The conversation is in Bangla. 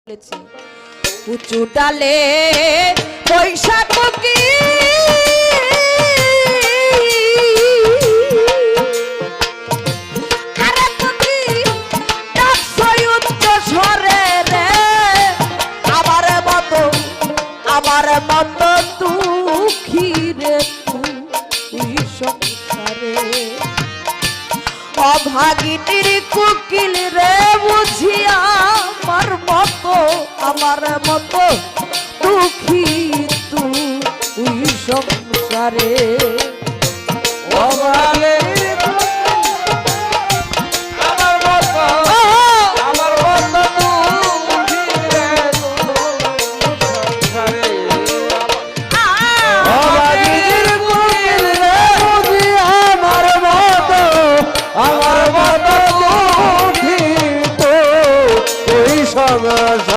উঁচু ডালে বৈশাখ কি আমার মতো দুঃখী রে তুই সংসারে অভাগিনীর কুকিল রে বুঝিয়া আমার মতো দুঃখী তুই সংসারে